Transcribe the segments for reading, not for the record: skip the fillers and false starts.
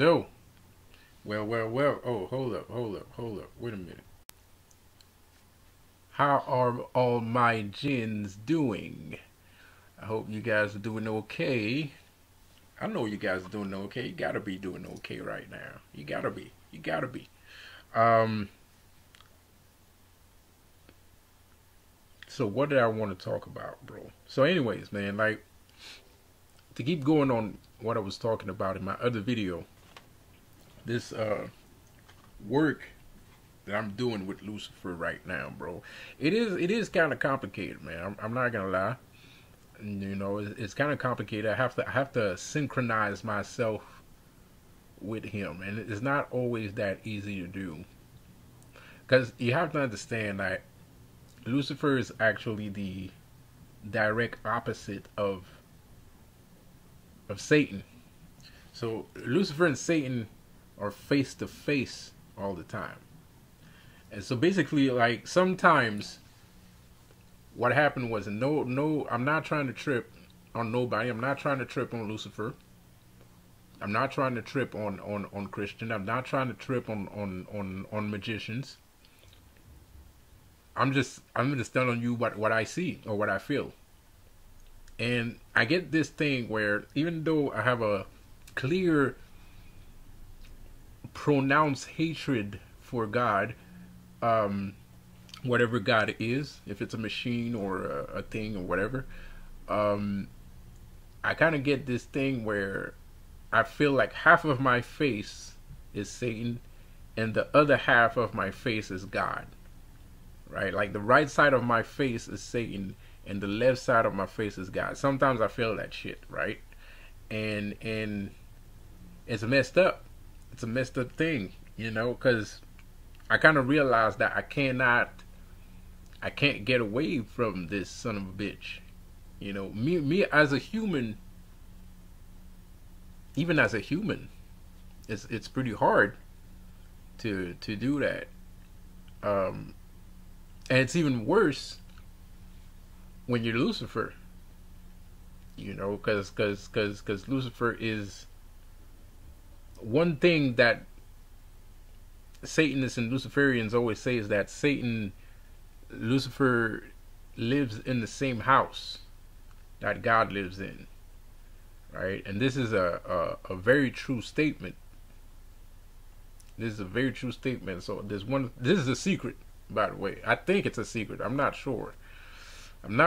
So, well. Oh, hold up. Wait a minute. How are all my gins doing? I hope you guys are doing okay. I know you guys are doing okay. You gotta be doing okay right now. You gotta be. You gotta be. Um. So what did I want to talk about, bro? So, anyways, man, like to keep going on what I was talking about in my other video, this work that I'm doing with Lucifer right now, bro. It is kind of complicated, man. I'm not gonna lie. You know, it's kind of complicated. I have to synchronize myself with him, and it's not always that easy to do. Because you have to understand that Lucifer is actually the direct opposite of Satan. So Lucifer and Satan are face to face all the time. And so basically, like, sometimes what happened was, no, I'm not trying to trip on nobody. I'm not trying to trip on Lucifer. I'm not trying to trip on Christian. I'm not trying to trip on magicians. I'm just telling you what I see or what I feel. And I get this thing where even though I have a clear pronounced hatred for God, whatever God is, if it's a machine or a thing or whatever, I kind of get this thing where I feel like half of my face is Satan and the other half of my face is God, right? Like the right side of my face is Satan and the left side of my face is God. Sometimes I feel that shit, right? And it's messed up. It's a messed up thing, you know, because I kind of realized that I can't get away from this son of a bitch. You know, me as a human, even as a human, it's pretty hard to do that. And it's even worse when you're Lucifer. You know, because Lucifer is one thing that Satanists and Luciferians always say is that Lucifer lives in the same house that God lives in, right? And this is a very true statement. This is a very true statement. So this is a secret, by the way. I think it's a secret. I'm not sure. I'm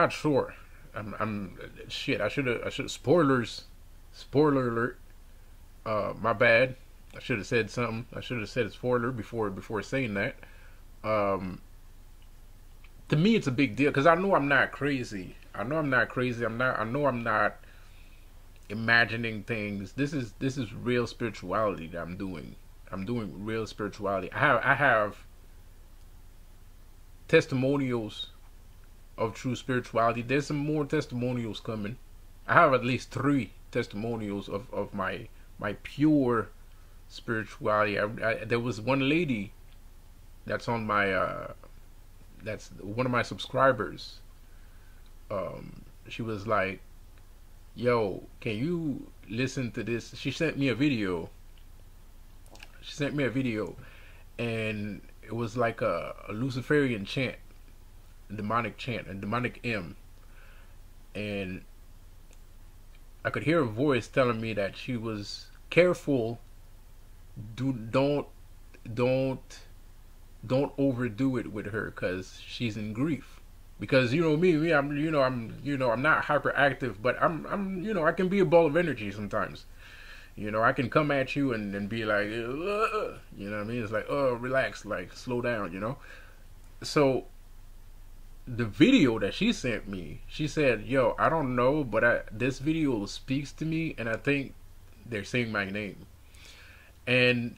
shit. I should spoilers. Spoiler alert. My bad. I should have said something. I should have said a spoiler before saying that. To me, it's a big deal because I know I'm not crazy. I know I'm not imagining things. This is real spirituality that I'm doing. I'm doing real spirituality. I have testimonials of true spirituality. There's some more testimonials coming. I have at least 3 testimonials of my pure spirituality. There was one lady that's on my that's one of my subscribers. She was like, yo, can you listen to this? She sent me a video. And it was like a Luciferian chant, a demonic chant, a demonic hymn. And I could hear a voice telling me that she was careful. Don't overdo it with her because she's in grief. Because you know me, I'm not hyperactive, but I'm I can be a ball of energy sometimes. You know, I can come at you and be like, you know what I mean? It's like, oh, relax, like slow down, you know. So the video that she sent me, she said, yo, I don't know, but this video speaks to me, and I think they're saying my name. And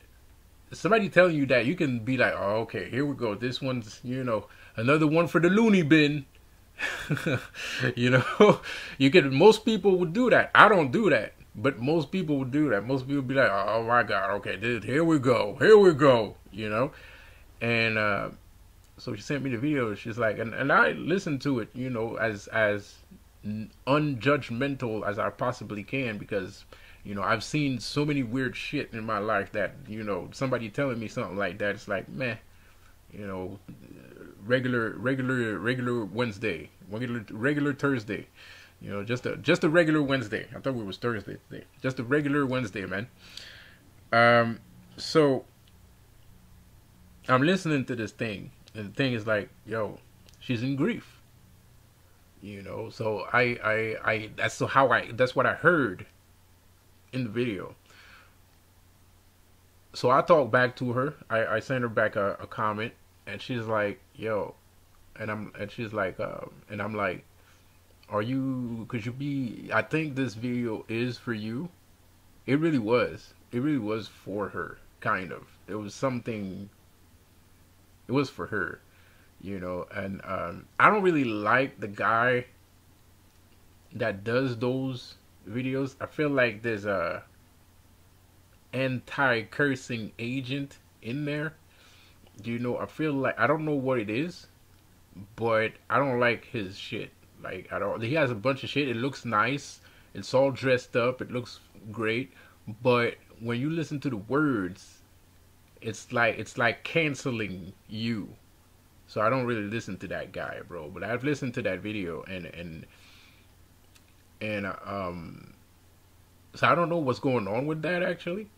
somebody telling you that, you can be like, oh, okay, here we go. This one's, another one for the loony bin. Most people would do that. I don't do that, but most people would do that. Most people would be like, oh my God, okay, dude, here we go, And so she sent me the video. She's like, and I listened to it, as unjudgmental as I possibly can, because You know, I've seen so many weird shit in my life that, you know, somebody telling me something like that, it's like, meh, you know, regular Wednesday, regular Thursday, you know, just a regular Wednesday. I thought it was Thursday today. Just a regular Wednesday, man. Um, so I'm listening to this thing, and the thing is like, yo, she's in grief, you know. So that's what I heard in the video. So I talked back to her. I sent her back a comment, and she's like, yo, and she's like, and I'm like, are you? Could you be? I think this video is for you. It really was. It really was for her, kind of. It was something. It was for her, you know. And I don't really like the guy that does those videos. I feel like there's a anti-cursing agent in there. You know, I feel like I don't know what it is, but I don't like his shit. Like I don't. He has a bunch of shit. It looks nice. It's all dressed up. It looks great. But when you listen to the words, it's like canceling you. So I don't really listen to that guy, bro. But I've listened to that video and so I don't know what's going on with that actually.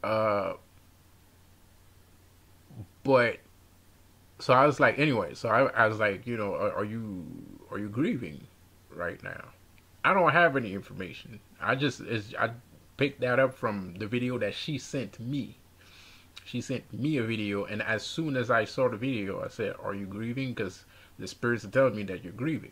Uh, but so I was like, anyway. So I was like, you know, are you grieving right now? I don't have any information. I picked that up from the video that she sent me. She sent me a video, and as soon as I saw the video, I said, "Are you grieving?" Because the spirits are telling me that you're grieving.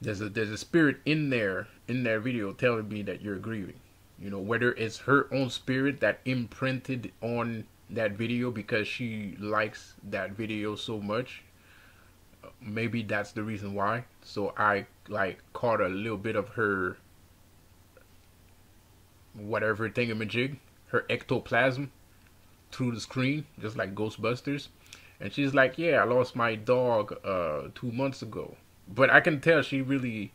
There's a spirit in there in that video telling me that you're grieving. You know, whether it's her own spirit that imprinted on that video because she likes that video so much. Maybe that's the reason why. So I like caught a little bit of her whatever thingamajig, her ectoplasm through the screen, just like Ghostbusters. And she's like, yeah, I lost my dog 2 months ago. But I can tell she really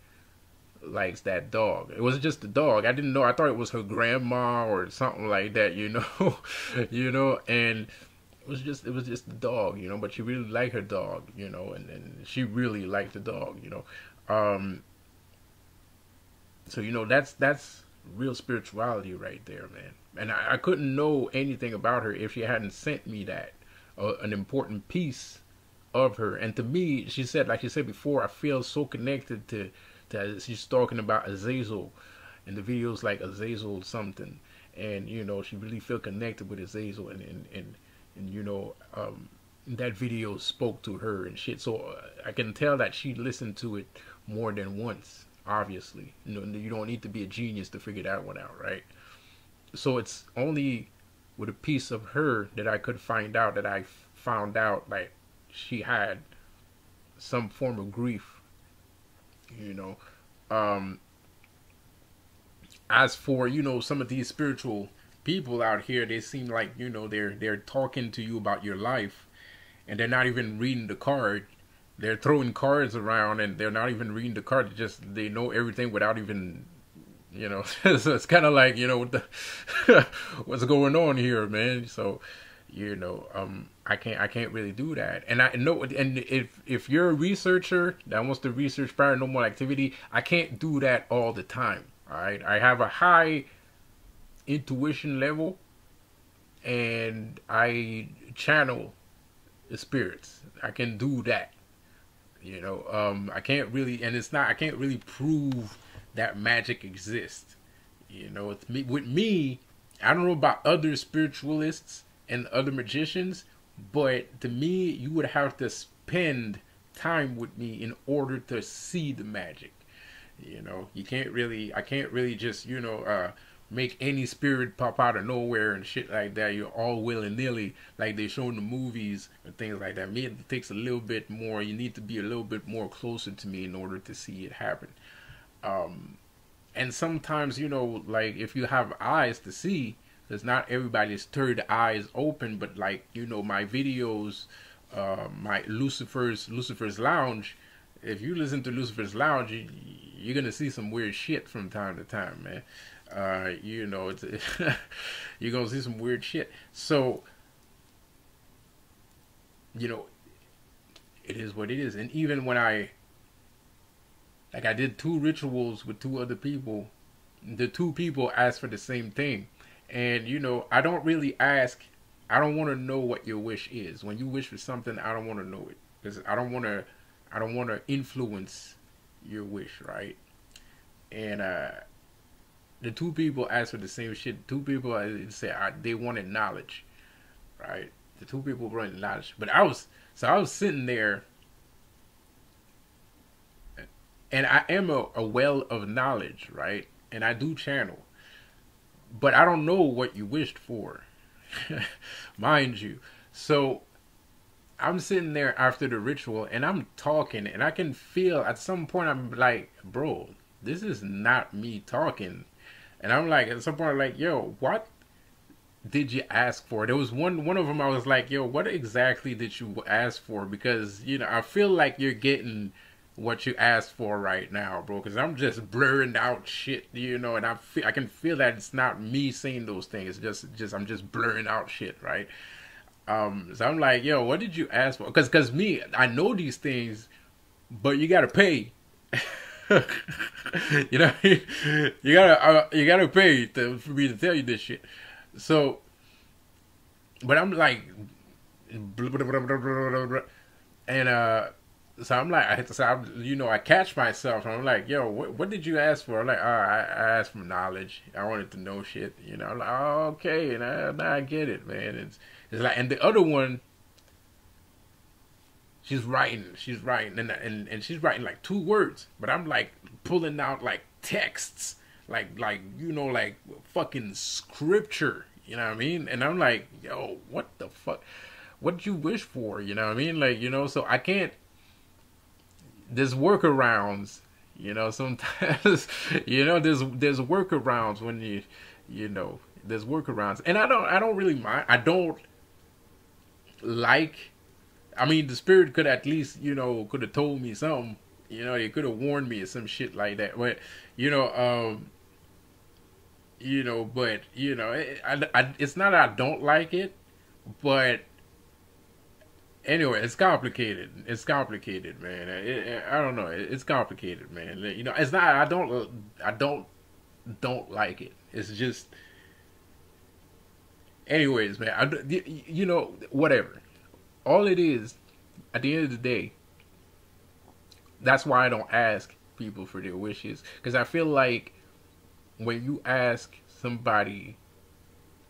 likes that dog. It wasn't just the dog. I didn't know. I thought it was her grandma or something like that, you know. You know, and it was just the dog, you know, but she really liked her dog, you know, and she really liked the dog, you know. So you know, that's real spirituality right there, man. And I couldn't know anything about her if she hadn't sent me that an important piece of her. And to me, she said, like she said before, I feel so connected to she's talking about Azazel, and the videos like Azazel something, and you know, she really feel connected with Azazel, and you know, that video spoke to her and shit. So I can tell that she listened to it more than once. Obviously, you know, you don't need to be a genius to figure that one out, right? So it's only with a piece of her that I could find out that I found out like she had some form of grief, you know. As for, you know, some of these spiritual people out here, they seem like, you know, they're talking to you about your life, and they're not even reading the card. They're throwing cards around, and they're not even reading the card. They know everything without even, you know. So it's kind of like, you know, what what's going on here, man. So, you know, I can't really do that. And I know, and if you're a researcher that wants to research paranormal activity, I can't do that all the time. All right, I have a high intuition level, and I channel the spirits. I can do that. You know, I can't really, and it's not. I can't really prove that magic exists. You know, it's me. With me, I don't know about other spiritualists and other magicians, but to me, you would have to spend time with me in order to see the magic. You know, I can't really just, you know, make any spirit pop out of nowhere and shit like that. You're all willy-nilly like they show in the movies and things like that. Me, it takes a little bit more. You need to be a little bit more closer to me in order to see it happen. And sometimes, you know, like if you have eyes to see, because not everybody's third eye is open, but like, you know, my videos, my Lucifer's Lounge, if you listen to Lucifer's Lounge, you're gonna see some weird shit from time to time, man. You know, it's you're gonna see some weird shit. So, you know, it is what it is. And even when I did 2 rituals with 2 other people, the 2 people asked for the same thing. And, you know, I don't really ask, I don't want to know what your wish is. When you wish for something, I don't want to know it. Because I don't want to influence your wish, right? And, the 2 people asked for the same shit. 2 people say they wanted knowledge, right? The 2 people wanted knowledge. But I was sitting there, and I am a well of knowledge, right? And I do channel, but I don't know what you wished for, mind you. So I'm sitting there after the ritual, and I'm talking, and I can feel at some point I'm like, bro, this is not me talking. And I'm like, at some point, I'm like, yo, what did you ask for? There was one of them. I was like, yo, what exactly did you ask for? Because, you know, I feel like you're getting what you asked for right now, bro. Because I'm just blurring out shit, you know, and I can feel that it's not me saying those things. It's just I'm just blurring out shit, right? So I'm like, yo, what did you ask for? Because me, I know these things, but you gotta pay. You know, you gotta pay for me to tell you this shit. So, but I'm like, and so I'm like, I catch myself, and I'm like, yo, what did you ask for? I'm like, I asked for knowledge. I wanted to know shit. You know, I'm like, oh, okay, now I get it, man. It's like, and the other one, she's writing, and she's writing like 2 words, but I'm like pulling out like texts, like you know, like fucking scripture, you know what I mean? And I'm like, yo, what the fuck? What did you wish for? You know what I mean? Like, you know, so I can't. There's workarounds, you know. Sometimes, you know, there's workarounds when you know, there's workarounds, and I don't really mind. I don't like. I mean, the spirit could at least, you know, could have told me something. You know, they could have warned me or some shit like that. But, you know, but you know, it's not that I don't like it, but anyway, it's complicated. It's complicated, man. I don't know. It's complicated, man. You know, it's not. I don't like it. It's just. Anyways, man. You know, whatever. All it is, at the end of the day, that's why I don't ask people for their wishes. Because I feel like when you ask somebody,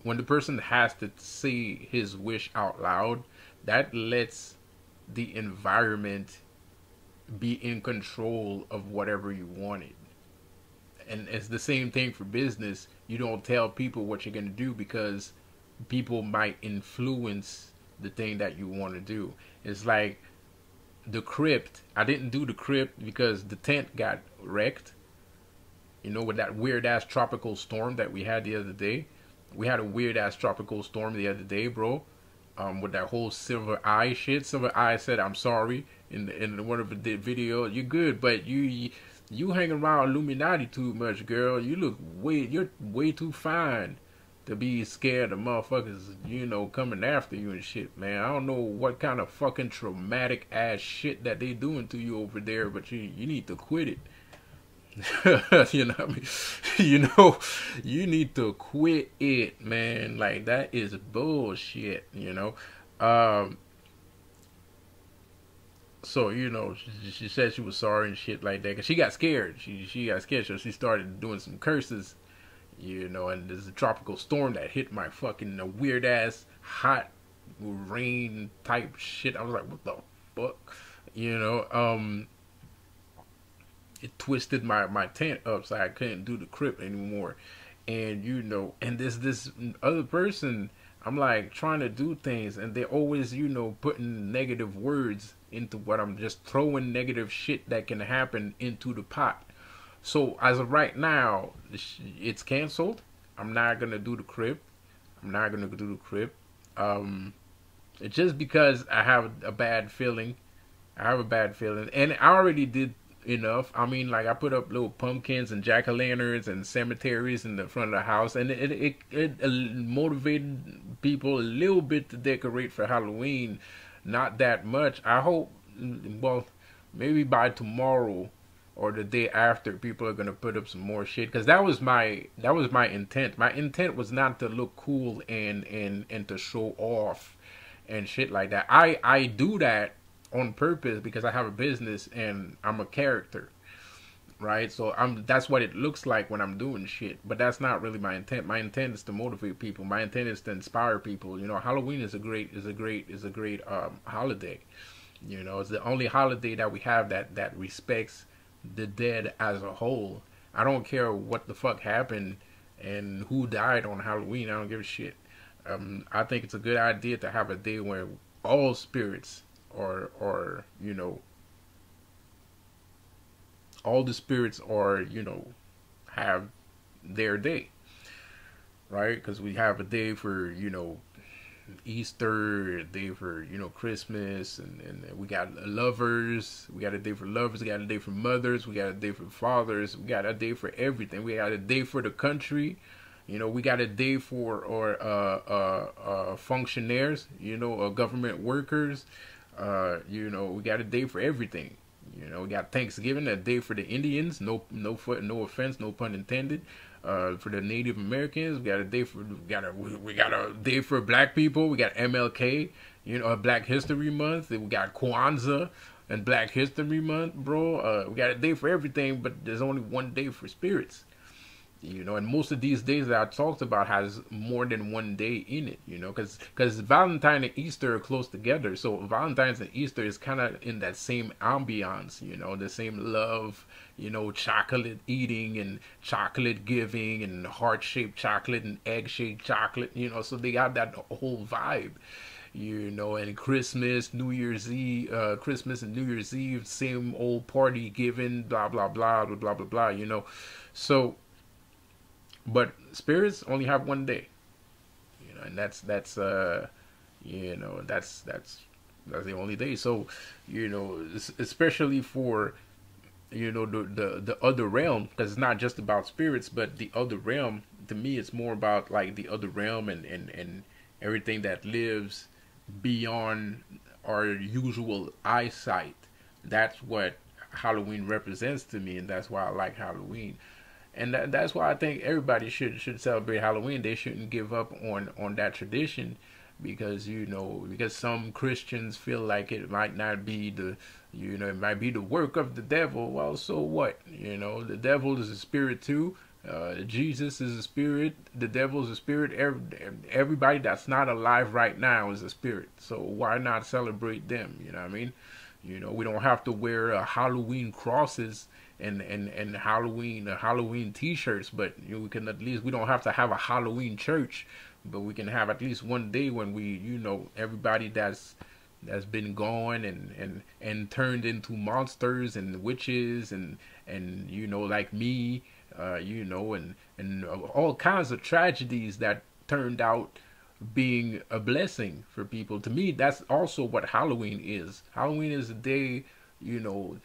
when the person has to say his wish out loud, that lets the environment be in control of whatever you wanted. And it's the same thing for business. You don't tell people what you're going to do because people might influence the thing that you want to do. It's like the crypt. I didn't do the crypt because the tent got wrecked. You know, with that weird ass tropical storm that we had the other day. We had a weird ass tropical storm the other day, bro. With that whole Silver Eye shit. Silver Eye said, "I'm sorry" in one of the videos. You're good, but you hang around Illuminati too much, girl. You're way too fine to be scared of motherfuckers, you know, coming after you and shit, man. I don't know what kind of fucking traumatic ass shit that they doing to you over there, but you need to quit it. You know what I mean? You know, you need to quit it, man. Like, that is bullshit, you know? So, you know, she said she was sorry and shit like that, 'cause she got scared. She got scared, so she started doing some curses. You know, and there's a tropical storm that hit my fucking weird ass hot rain type shit. I was like, what the fuck? You know, it twisted my tent up so I couldn't do the crypt anymore. And you know, and this other person, I'm like trying to do things, and they're always, you know, putting negative words into what I'm just throwing negative shit that can happen into the pot. So as of right now, it's canceled. I'm not gonna do the crypt. It's just because I have a bad feeling. And I already did enough. I mean, like I put up little pumpkins and jack-o'-lanterns and cemeteries in the front of the house, and it motivated people a little bit to decorate for Halloween. Not that much. I hope, well, maybe by tomorrow or the day after, people are gonna put up some more shit. Cause that was my intent. My intent was not to look cool and to show off and shit like that. I do that on purpose because I have a business and I'm a character, right? So that's what it looks like when I'm doing shit. But that's not really my intent. My intent is to motivate people. My intent is to inspire people. You know, Halloween is a great holiday. You know, it's the only holiday that we have that respects the dead as a whole. I don't care what the fuck happened and who died on Halloween. I don't give a shit. I think it's a good idea to have a day where all spirits or you know, all the spirits are, you know, have their day, right? Because we have a day for, you know, Easter, a day for, you know, Christmas, and we got lovers, we got a day for lovers, we got a day for mothers, we got a day for fathers, we got a day for everything. We got a day for the country, you know, we got a day for functionaries, you know, government workers, you know, we got a day for everything. You know, we got Thanksgiving, a day for the Indians. No offense, no pun intended. For the Native Americans, we got a day for Black people. We got MLK, you know, Black History Month. We got Kwanzaa and Black History Month, bro. We got a day for everything, but there's only one day for spirits. You know, and most of these days that I talked about has more than one day in it, you know, because Valentine and Easter are close together. So Valentine's and Easter is kind of in that same ambiance, you know, the same love, you know, chocolate eating and chocolate giving and heart-shaped chocolate and egg-shaped chocolate, you know, so they got that whole vibe, you know. And Christmas, New Year's Eve, Christmas and New Year's Eve, same old party giving, blah, blah, blah, blah, blah, blah, blah, you know. So, but spirits only have one day, you know, and that's you know, that's the only day. So, you know, especially for, you know, the other realm, because it's not just about spirits, but the other realm. To me, it's more about like the other realm and everything that lives beyond our usual eyesight. That's what Halloween represents to me, and that's why I like Halloween. And that's why I think everybody should celebrate Halloween. They shouldn't give up on that tradition, because, you know, because some Christians feel like it might not be the, you know, it might be the work of the devil. Well, so what? You know, the devil is a spirit too. Jesus is a spirit. The devil is a spirit. Everybody that's not alive right now is a spirit. So why not celebrate them? You know what I mean? You know, we don't have to wear Halloween crosses and Halloween T-shirts, but, you know, we can at least, we don't have to have a Halloween church, but we can have at least one day when we, you know, everybody that's been gone and turned into monsters and witches and you know, like me, you know, and all kinds of tragedies that turned out being a blessing for people. To me, that's also what Halloween is. Halloween is a day, you know,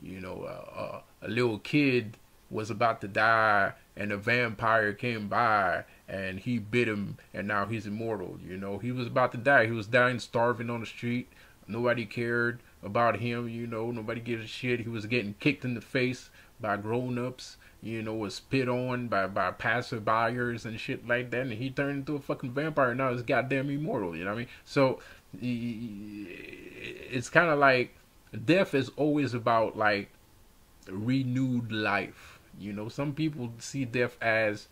a little kid was about to die and a vampire came by and he bit him and now he's immortal. You know, he was about to die. He was dying, starving on the street. Nobody cared about him, you know, nobody gives a shit. He was getting kicked in the face by grown-ups, you know, was spit on by passerbyers and shit like that, and he turned into a fucking vampire. Now he's goddamn immortal, you know what I mean? So it's kind of like death is always about like renewed life. You know, some people see death as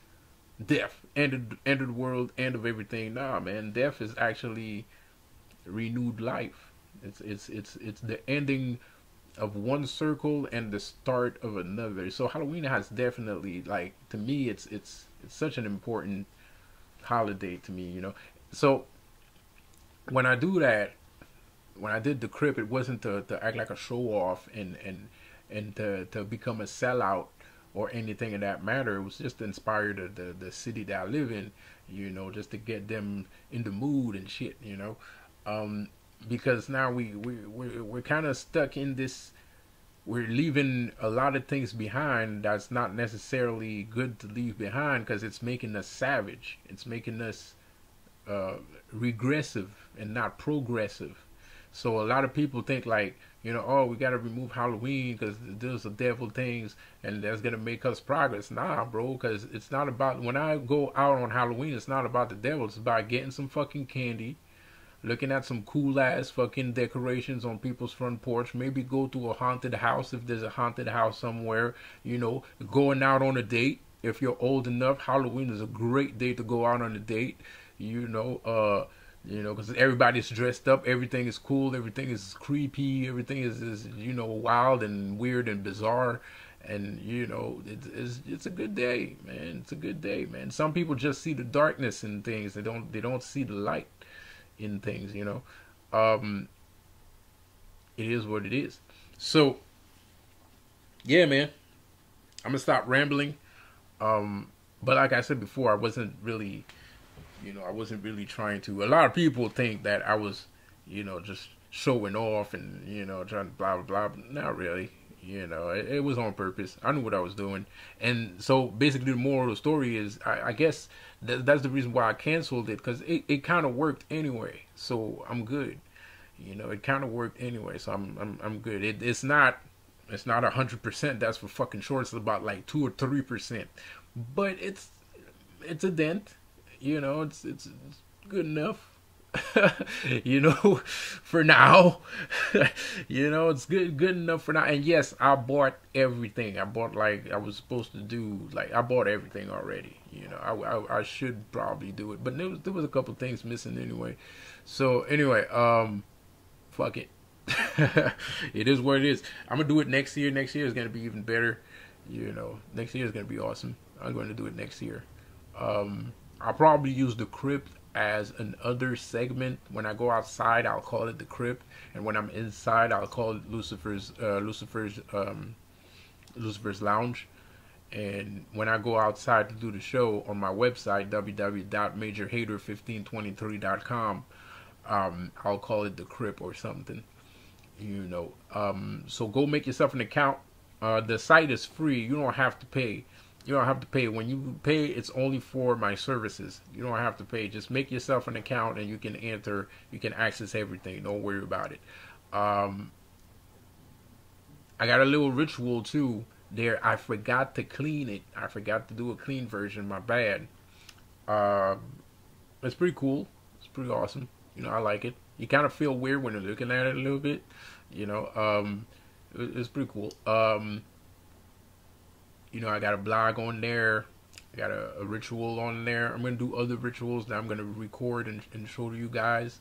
death, end of the world, end of everything. Nah, man, death is actually renewed life. It's the ending of one circle and the start of another. So Halloween has definitely, like, to me, it's such an important holiday to me, you know. So when I do that, when I did the Crip, it wasn't to act like a show off and to become a sellout or anything of that matter. It was just to inspire the city that I live in, you know, just to get them in the mood and shit, you know. Because now we're kind of stuck in this we're leaving a lot of things behind that's not necessarily good to leave behind, because it's making us savage. It's making us regressive and not progressive. So a lot of people think like, oh, we got to remove Halloween because there's the devil things and that's going to make us progress. Nah, bro, because it's not about, when I go out on Halloween, it's not about the devil. It's about getting some fucking candy, looking at some cool ass fucking decorations on people's front porch, maybe go to a haunted house if there's a haunted house somewhere, going out on a date. If you're old enough, Halloween is a great day to go out on a date, because everybody's dressed up, everything is cool, everything is creepy, everything is wild and weird and bizarre, and it's a good day, man. It's a good day, man. Some people just see the darkness in things. They don't see the light in things. It is what it is. So yeah, man, I'm gonna stop rambling. But like I said before, I wasn't really trying to. A lot of people think that I was, just showing off and, trying to blah, blah, blah. Not really. It was on purpose. I knew what I was doing. And so basically the moral of the story is, I guess that's the reason why I canceled it, because it kind of worked anyway. So I'm good. It kind of worked anyway. So I'm good. It's not 100%. That's for fucking sure. It's about like 2 or 3%. But it's a dent. It's good enough. For now. It's good enough for now. And yes, I bought everything. I bought, like I was supposed to do. Like, I bought everything already. I should probably do it, but there was a couple things missing anyway. So anyway, fuck it. It is what it is. I'm gonna do it next year. Next year is gonna be even better. Next year is gonna be awesome. I'm going to do it next year. I'll probably use the crypt as an other segment. When I go outside, I'll call it the crypt, and when I'm inside, I'll call it Lucifer's Lounge. And when I go outside to do the show on my website, www.majorhater1523.com, I'll call it the crypt or something. So go make yourself an account. The site is free. You don't have to pay. When you pay, it's only for my services. You don't have to pay. Just make yourself an account and you can access everything. Don't worry about it. I got a little ritual too there. I forgot to clean it. I forgot to do a clean version. My bad. It's pretty cool. It's pretty awesome. I like it. You kind of feel weird when you're looking at it a little bit. It's pretty cool. I got a blog on there. I got a ritual on there. I'm going to do other rituals that I'm going to record and show to you guys.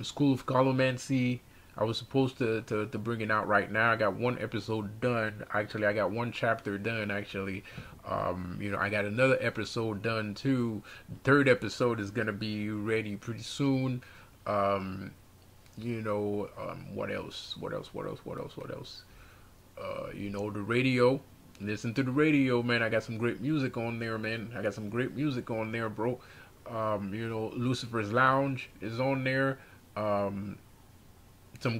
School of Colomancy. I was supposed to bring it out right now. I got one episode done. Actually, I got one chapter done, actually. I got another episode done, too. The third episode is going to be ready pretty soon. What else? The radio. Listen to the radio, man. I got some great music on there, man. Bro. Lucifer's Lounge is on there. Some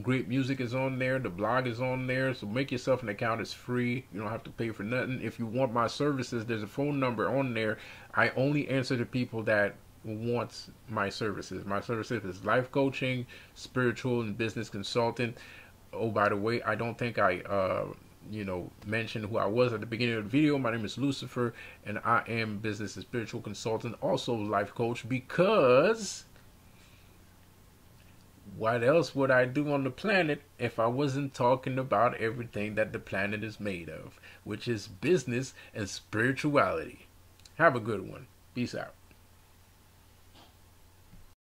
great music is on there. The blog is on there. So make yourself an account. It's free. You don't have to pay for nothing. If you want my services, there's a phone number on there. I only answer to people that want my services. My services is life coaching, spiritual, and business consultant. Oh, by the way, I don't think I mention who I was at the beginning of the video. My name is Lucifer, and I am business and spiritual consultant, also life coach, because what else would I do on the planet if I wasn't talking about everything that the planet is made of, which is business and spirituality. Have a good one. Peace out.